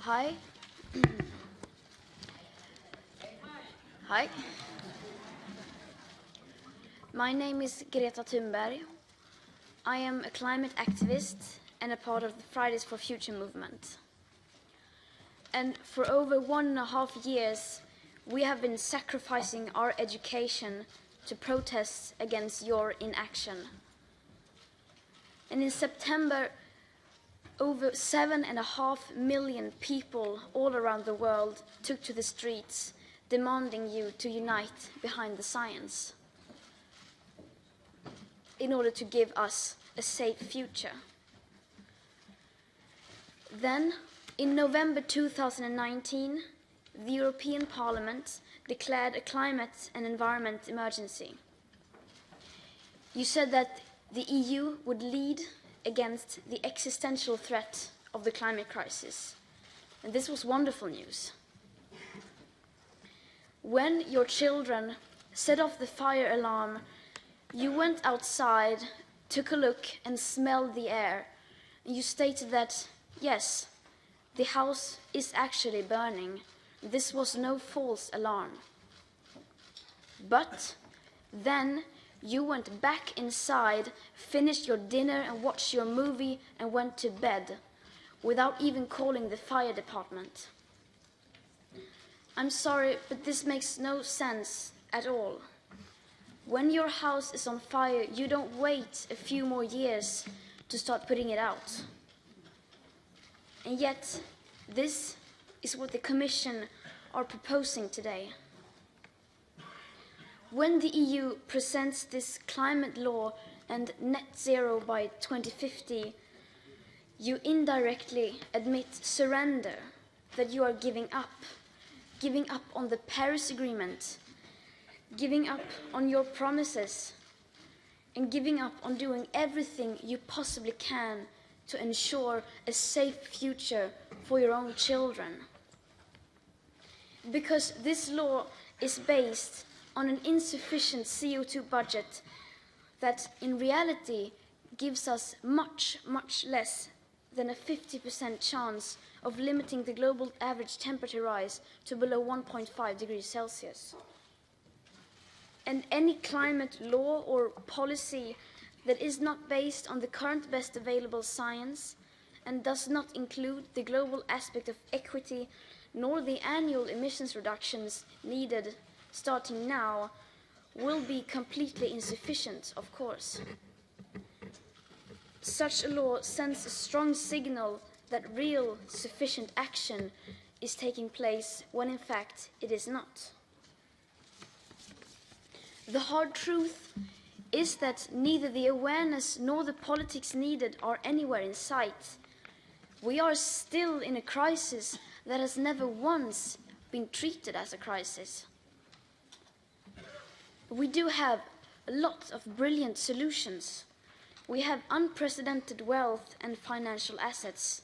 Hi. Hi. My name is Greta Thunberg. I am a climate activist and a part of the Fridays for Future movement. And for over 1.5 years, we have been sacrificing our education to protest against your inaction. And in September, over 7.5 million people all around the world took to the streets, demanding you to unite behind the science in order to give us a safe future. Then, in November 2019, the European Parliament declared a climate and environment emergency. You said that the EU would lead against the existential threat of the climate crisis. And this was wonderful news. When your children set off the fire alarm, you went outside, took a look and smelled the air. And you stated that, yes, the house is actually burning. This was no false alarm. But then you went back inside, finished your dinner and watched your movie and went to bed without even calling the fire department. I'm sorry, but this makes no sense at all. When your house is on fire, you don't wait a few more years to start putting it out. And yet, this is what the Commission are proposing today. When the EU presents this climate law and net zero by 2050, you indirectly admit surrender, that you are giving up on the Paris Agreement, giving up on your promises, and giving up on doing everything you possibly can to ensure a safe future for your own children. Because this law is based on an insufficient CO2 budget that in reality gives us much, much less than a 50% chance of limiting the global average temperature rise to below 1.5 degrees Celsius. And any climate law or policy that is not based on the current best available science and does not include the global aspect of equity nor the annual emissions reductions needed starting now will be completely insufficient, of course. Such a law sends a strong signal that real sufficient action is taking place when in fact it is not. The hard truth is that neither the awareness nor the politics needed are anywhere in sight. We are still in a crisis that has never once been treated as a crisis. We do have a lot of brilliant solutions. We have unprecedented wealth and financial assets.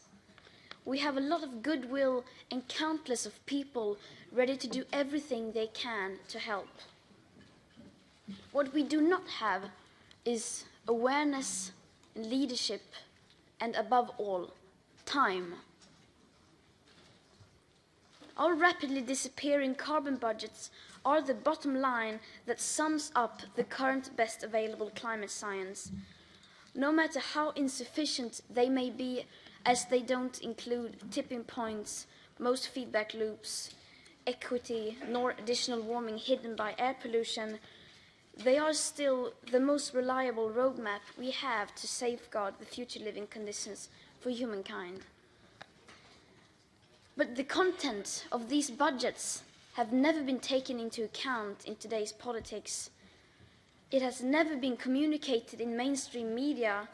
We have a lot of goodwill and countless of people ready to do everything they can to help. What we do not have is awareness, leadership, and above all, time. Our rapidly disappearing carbon budgets are the bottom line that sums up the current best available climate science, no matter how insufficient they may be, as they don't include tipping points, most feedback loops, equity, nor additional warming hidden by air pollution. They are still the most reliable roadmap we have to safeguard the future living conditions for humankind. But the content of these budgets have never been taken into account in today's politics. It has never been communicated in mainstream media,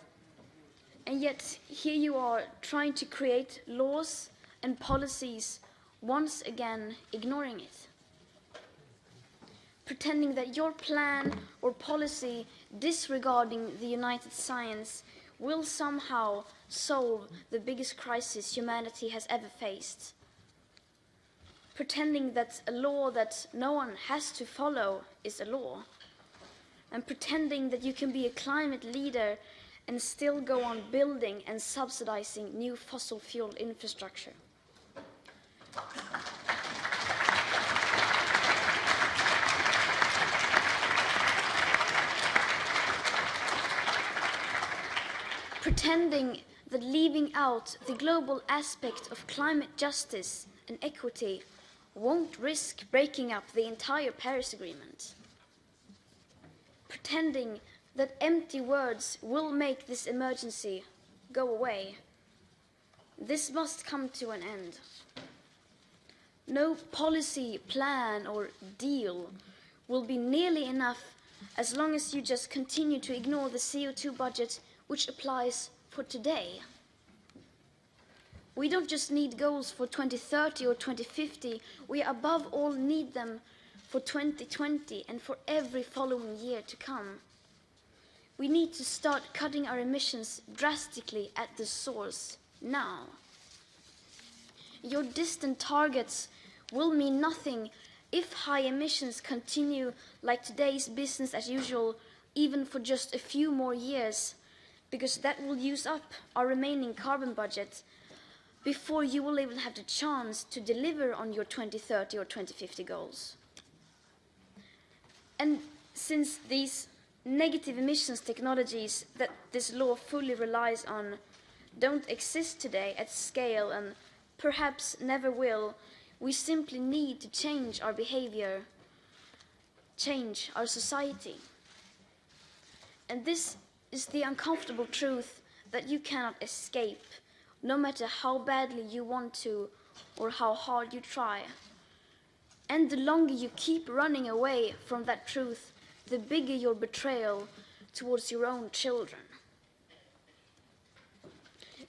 and yet here you are trying to create laws and policies, once again ignoring it. Pretending that your plan or policy disregarding the united science will somehow solve the biggest crisis humanity has ever faced. Pretending that a law that no one has to follow is a law. And pretending that you can be a climate leader and still go on building and subsidizing new fossil fuel infrastructure. Pretending that leaving out the global aspect of climate justice and equity won't risk breaking up the entire Paris Agreement. Pretending that empty words will make this emergency go away. This must come to an end. No policy, plan, or deal will be nearly enough as long as you just continue to ignore the CO2 budget which applies for today. We don't just need goals for 2030 or 2050, we above all need them for 2020 and for every following year to come. We need to start cutting our emissions drastically at the source now. Your distant targets will mean nothing if high emissions continue like today's business as usual, even for just a few more years, because that will use up our remaining carbon budget before you will even have the chance to deliver on your 2030 or 2050 goals. And since these negative emissions technologies that this law fully relies on don't exist today at scale and perhaps never will, we simply need to change our behavior, change our society. And this is the uncomfortable truth that you cannot escape, no matter how badly you want to or how hard you try. And the longer you keep running away from that truth, the bigger your betrayal towards your own children.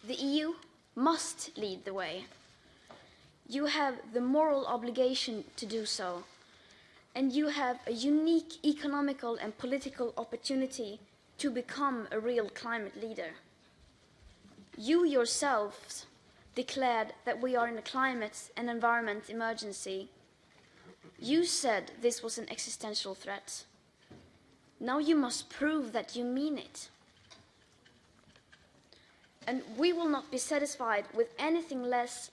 The EU must lead the way. You have the moral obligation to do so, and you have a unique economical and political opportunity to become a real climate leader. You yourselves declared that we are in a climate and environment emergency. You said this was an existential threat. Now you must prove that you mean it. And we will not be satisfied with anything less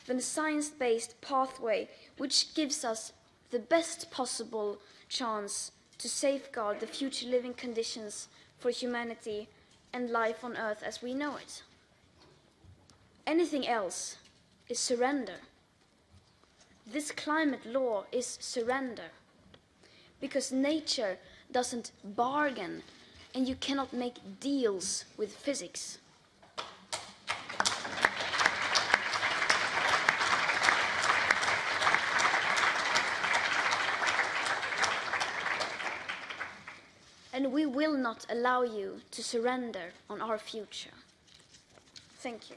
than a science-based pathway which gives us the best possible chance to safeguard the future living conditions for humanity and life on Earth as we know it. Anything else is surrender. This climate law is surrender, because nature doesn't bargain and you cannot make deals with physics. And we will not allow you to surrender on our future. Thank you.